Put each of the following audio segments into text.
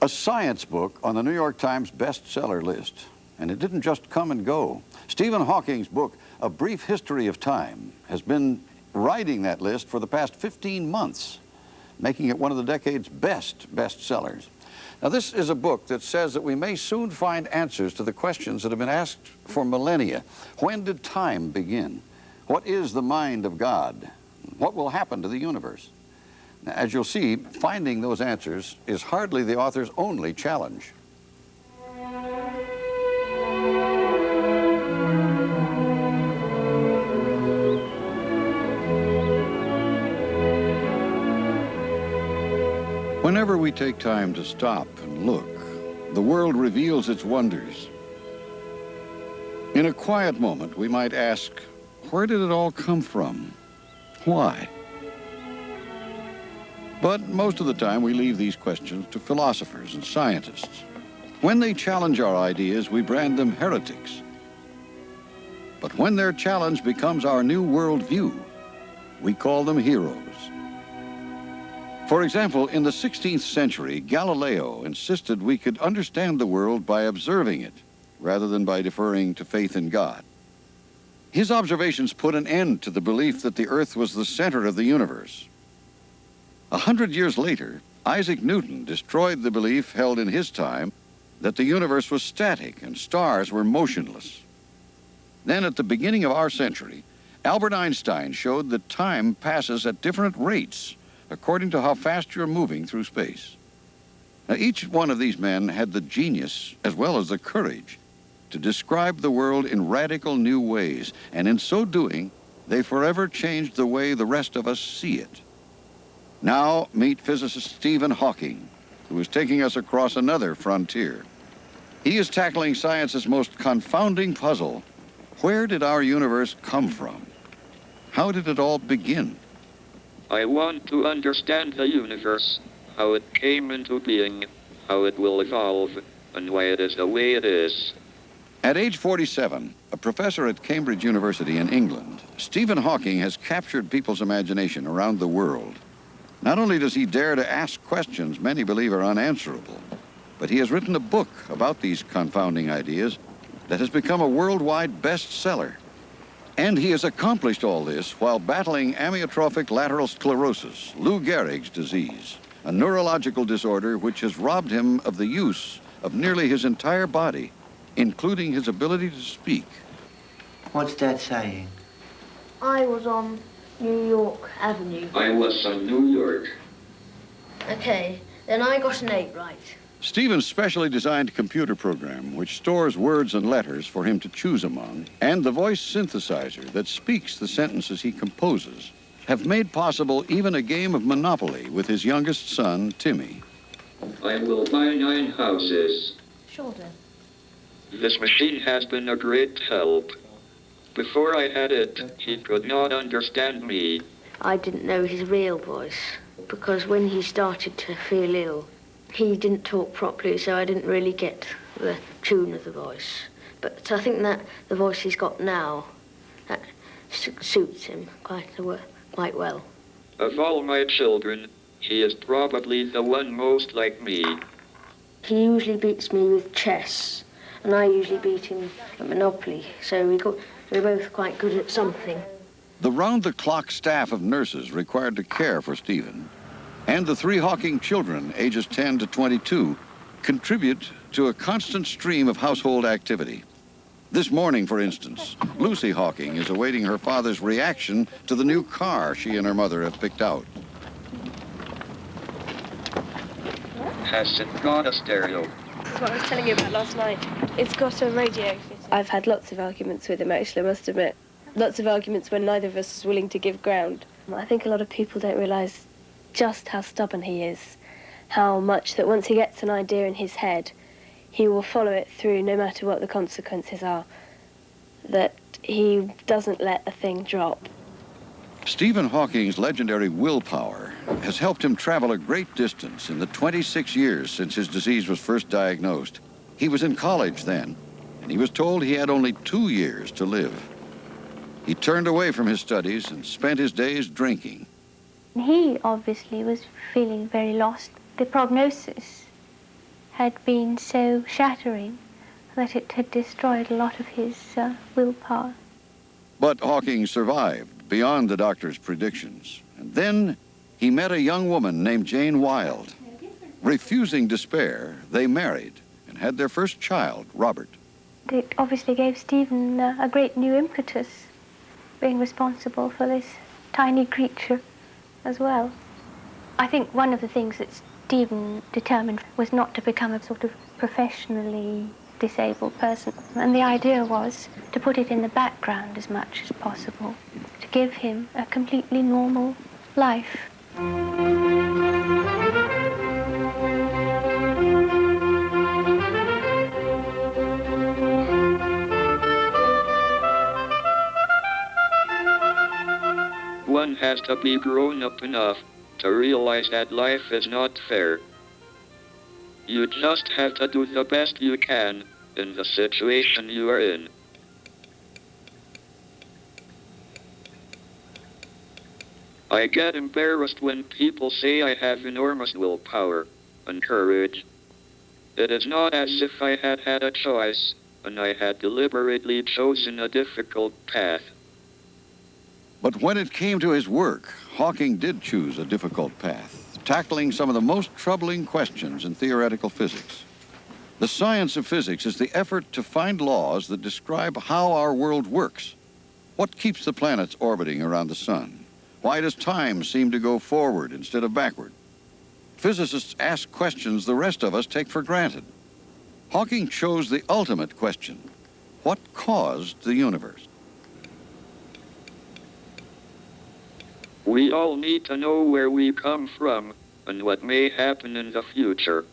A science book on the New York Times bestseller list. And it didn't just come and go. Stephen Hawking's book, A Brief History of Time, has been riding that list for the past 15 months, making it one of the decade's best bestsellers. Now, this is a book that says that we may soon find answers to the questions that have been asked for millennia. When did time begin? What is the mind of God? What will happen to the universe? Now, as you'll see, finding those answers is hardly the author's only challenge. Whenever we take time to stop and look, the world reveals its wonders. In a quiet moment, we might ask, where did it all come from? Why? But most of the time, we leave these questions to philosophers and scientists. When they challenge our ideas, we brand them heretics. But when their challenge becomes our new worldview, we call them heroes. For example, in the 16th century, Galileo insisted we could understand the world by observing it, rather than by deferring to faith in God. His observations put an end to the belief that the Earth was the center of the universe. 100 years later, Isaac Newton destroyed the belief held in his time that the universe was static and stars were motionless. Then, at the beginning of our century, Albert Einstein showed that time passes at different rates according to how fast you're moving through space. Now, each one of these men had the genius as well as the courage to describe the world in radical new ways, and in so doing, they forever changed the way the rest of us see it. Now, meet physicist Stephen Hawking, who is taking us across another frontier. He is tackling science's most confounding puzzle. Where did our universe come from? How did it all begin? I want to understand the universe, how it came into being, how it will evolve, and why it is the way it is. At age 47, a professor at Cambridge University in England, Stephen Hawking has captured people's imagination around the world. Not only does he dare to ask questions many believe are unanswerable, but he has written a book about these confounding ideas that has become a worldwide bestseller. And he has accomplished all this while battling amyotrophic lateral sclerosis, Lou Gehrig's disease, a neurological disorder which has robbed him of the use of nearly his entire body, including his ability to speak. What's Dad saying? I was on New York Avenue. I was on New York. Okay, then I got an 8 right. Stephen's specially designed computer program, which stores words and letters for him to choose among, and the voice synthesizer that speaks the sentences he composes, have made possible even a game of Monopoly with his youngest son, Timmy. I will buy 9 houses. Sure then. This machine has been a great help. Before I had it, he could not understand me. I didn't know his real voice, because when he started to feel ill, he didn't talk properly, so I didn't really get the tune of the voice. But I think that the voice he's got now, that suits him quite well. Of all my children, he is probably the one most like me. He usually beats me with chess, and I usually beat him at Monopoly, so we're both quite good at something. The round-the-clock staff of nurses required to care for Stephen, and the 3 Hawking children, ages 10 to 22, contribute to a constant stream of household activity. This morning, for instance, Lucy Hawking is awaiting her father's reaction to the new car she and her mother have picked out. Has it got a stereo? What I was telling you about last night. It's got a radio. I've had lots of arguments with him, actually, I must admit. Lots of arguments when neither of us is willing to give ground. I think a lot of people don't realise just how stubborn he is. How much that once he gets an idea in his head, he will follow it through no matter what the consequences are. That he doesn't let a thing drop. Stephen Hawking's legendary willpower has helped him travel a great distance in the 26 years since his disease was first diagnosed. He was in college then, and he was told he had only 2 years to live. He turned away from his studies and spent his days drinking. He obviously was feeling very lost. The prognosis had been so shattering that it had destroyed a lot of his willpower. But Hawking survived beyond the doctor's predictions. And then he met a young woman named Jane Wilde. Refusing despair, they married and had their first child, Robert. It obviously gave Stephen a great new impetus, being responsible for this tiny creature as well. I think one of the things that Stephen determined was not to become a sort of professionally disabled person. And the idea was to put it in the background as much as possible, to give him a completely normal life. One has to be grown up enough to realize that life is not fair. You just have to do the best you can in the situation you are in. I get embarrassed when people say I have enormous willpower and courage. It is not as if I had had a choice and I had deliberately chosen a difficult path. But when it came to his work, Hawking did choose a difficult path, tackling some of the most troubling questions in theoretical physics. The science of physics is the effort to find laws that describe how our world works. What keeps the planets orbiting around the sun? Why does time seem to go forward instead of backward? Physicists ask questions the rest of us take for granted. Hawking chose the ultimate question: what caused the universe? We all need to know where we come from and what may happen in the future.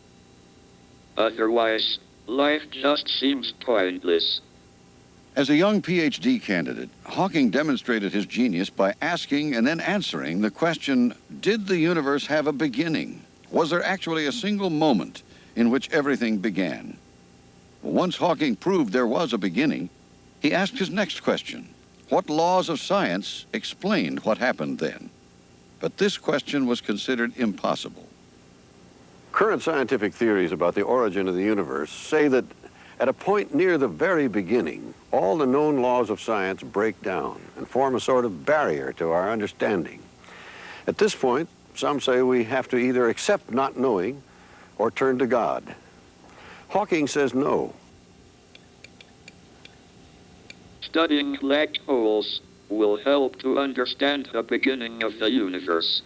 Otherwise, life just seems pointless. As a young PhD candidate, Hawking demonstrated his genius by asking and then answering the question, did the universe have a beginning? Was there actually a single moment in which everything began? Once Hawking proved there was a beginning, he asked his next question: what laws of science explained what happened then? But this question was considered impossible. Current scientific theories about the origin of the universe say that at a point near the very beginning, all the known laws of science break down and form a sort of barrier to our understanding. At this point, some say we have to either accept not knowing or turn to God. Hawking says no. Studying black holes will help to understand the beginning of the universe.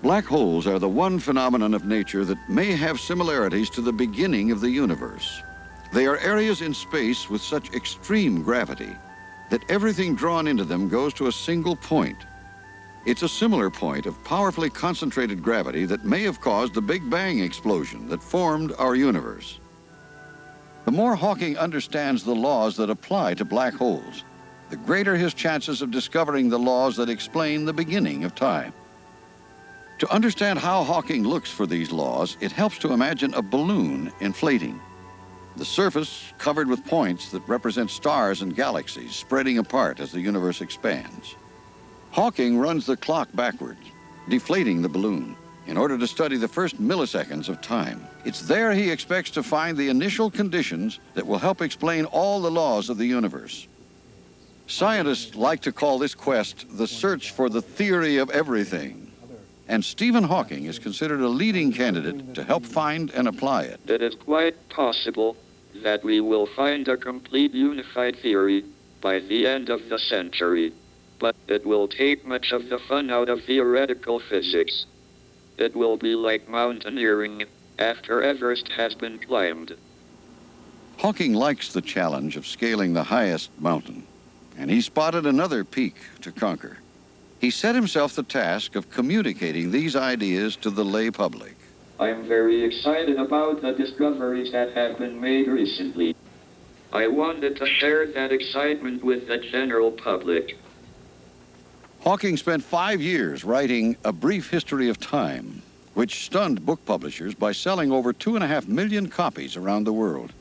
Black holes are the one phenomenon of nature that may have similarities to the beginning of the universe. They are areas in space with such extreme gravity that everything drawn into them goes to a single point. It's a similar point of powerfully concentrated gravity that may have caused the Big Bang explosion that formed our universe. The more Hawking understands the laws that apply to black holes, the greater his chances of discovering the laws that explain the beginning of time. To understand how Hawking looks for these laws, it helps to imagine a balloon inflating. The surface covered with points that represent stars and galaxies spreading apart as the universe expands. Hawking runs the clock backwards, deflating the balloon, in order to study the first milliseconds of time. It's there he expects to find the initial conditions that will help explain all the laws of the universe. Scientists like to call this quest the search for the theory of everything. And Stephen Hawking is considered a leading candidate to help find and apply it. It is quite possible that we will find a complete unified theory by the end of the century. But it will take much of the fun out of theoretical physics. It will be like mountaineering after Everest has been climbed. Hawking likes the challenge of scaling the highest mountain, and he spotted another peak to conquer. He set himself the task of communicating these ideas to the lay public. I'm very excited about the discoveries that have been made recently. I wanted to share that excitement with the general public. Hawking spent 5 years writing A Brief History of Time, which stunned book publishers by selling over 2.5 million copies around the world,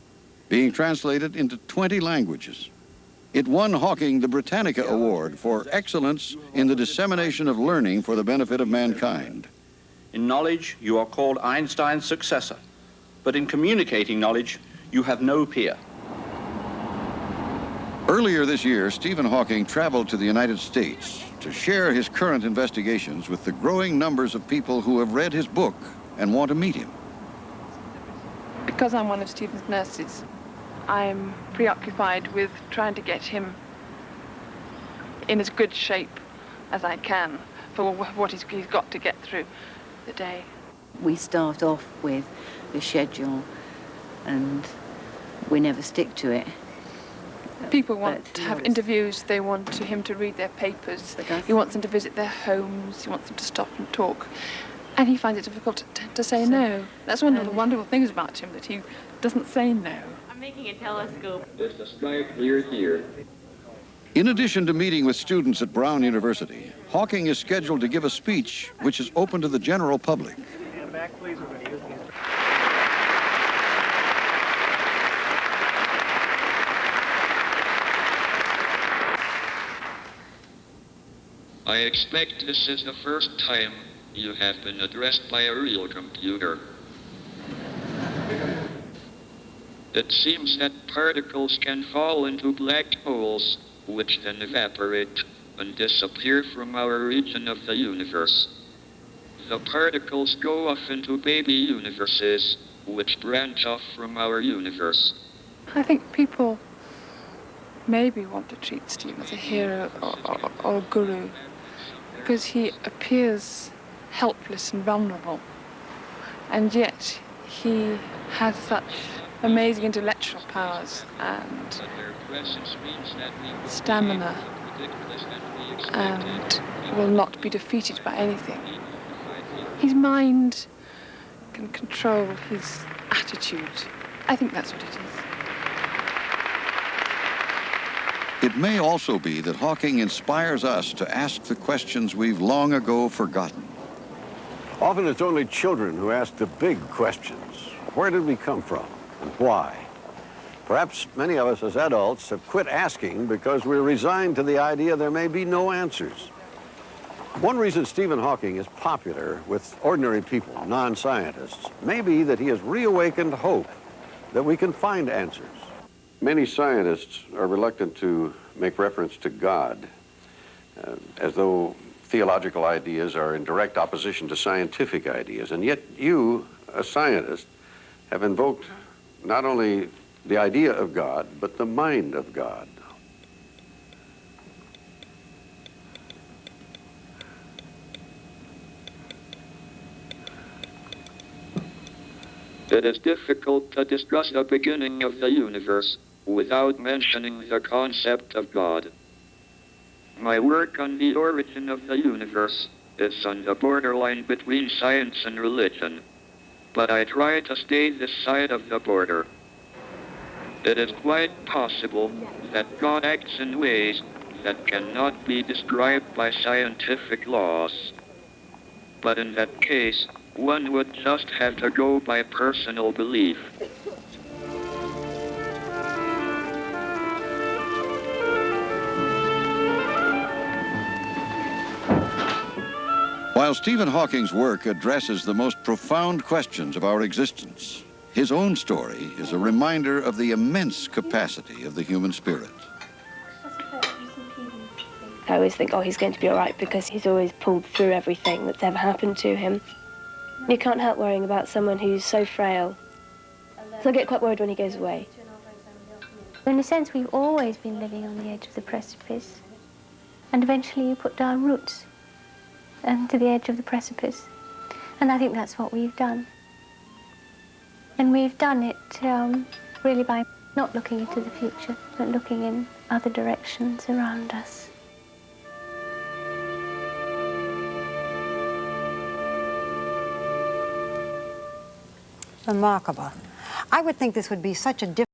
being translated into 20 languages. It won Hawking the Britannica Award for excellence in the dissemination of learning for the benefit of mankind. In knowledge, you are called Einstein's successor, but in communicating knowledge, you have no peer. Earlier this year, Stephen Hawking traveled to the United States to share his current investigations with the growing numbers of people who have read his book and want to meet him. Because I'm one of Stephen's nurses, I'm preoccupied with trying to get him in as good shape as I can for what he's got to get through the day. We start off with the schedule and we never stick to it. People want to have interviews, they want him to read their papers, he wants them to visit their homes, he wants them to stop and talk. And he finds it difficult to say no. That's one of the wonderful things about him, that he doesn't say no. I'm making a telescope. Is the sky clear here? In addition to meeting with students at Brown University, Hawking is scheduled to give a speech which is open to the general public. Back, please. We're going to use these. I expect this is the first time you have been addressed by a real computer. It seems that particles can fall into black holes, which then evaporate and disappear from our region of the universe. The particles go off into baby universes, which branch off from our universe. I think people maybe want to treat Stephen as a hero or a guru, because he appears helpless and vulnerable, and yet he has such amazing intellectual powers and stamina and will not be defeated by anything. His mind can control his attitude. I think that's what it is. It may also be that Hawking inspires us to ask the questions we've long ago forgotten. Often it's only children who ask the big questions. Where did we come from and why? Perhaps many of us as adults have quit asking because we're resigned to the idea there may be no answers. One reason Stephen Hawking is popular with ordinary people, non-scientists, may be that he has reawakened hope that we can find answers. Many scientists are reluctant to make reference to God, as though theological ideas are in direct opposition to scientific ideas. And yet you, a scientist, have invoked not only the idea of God, but the mind of God. It is difficult to discuss the beginning of the universe without mentioning the concept of God. My work on the origin of the universe is on the borderline between science and religion, but I try to stay this side of the border. It is quite possible that God acts in ways that cannot be described by scientific laws. But in that case, one would just have to go by personal belief. While Stephen Hawking's work addresses the most profound questions of our existence, his own story is a reminder of the immense capacity of the human spirit. I always think, oh, he's going to be all right, because he's always pulled through everything that's ever happened to him. You can't help worrying about someone who's so frail. So I get quite worried when he goes away. In a sense, we've always been living on the edge of the precipice. And eventually you put down roots to the edge of the precipice. And I think that's what we've done. And we've done it really by not looking into the future, but looking in other directions around us. Remarkable. I would think this would be such a different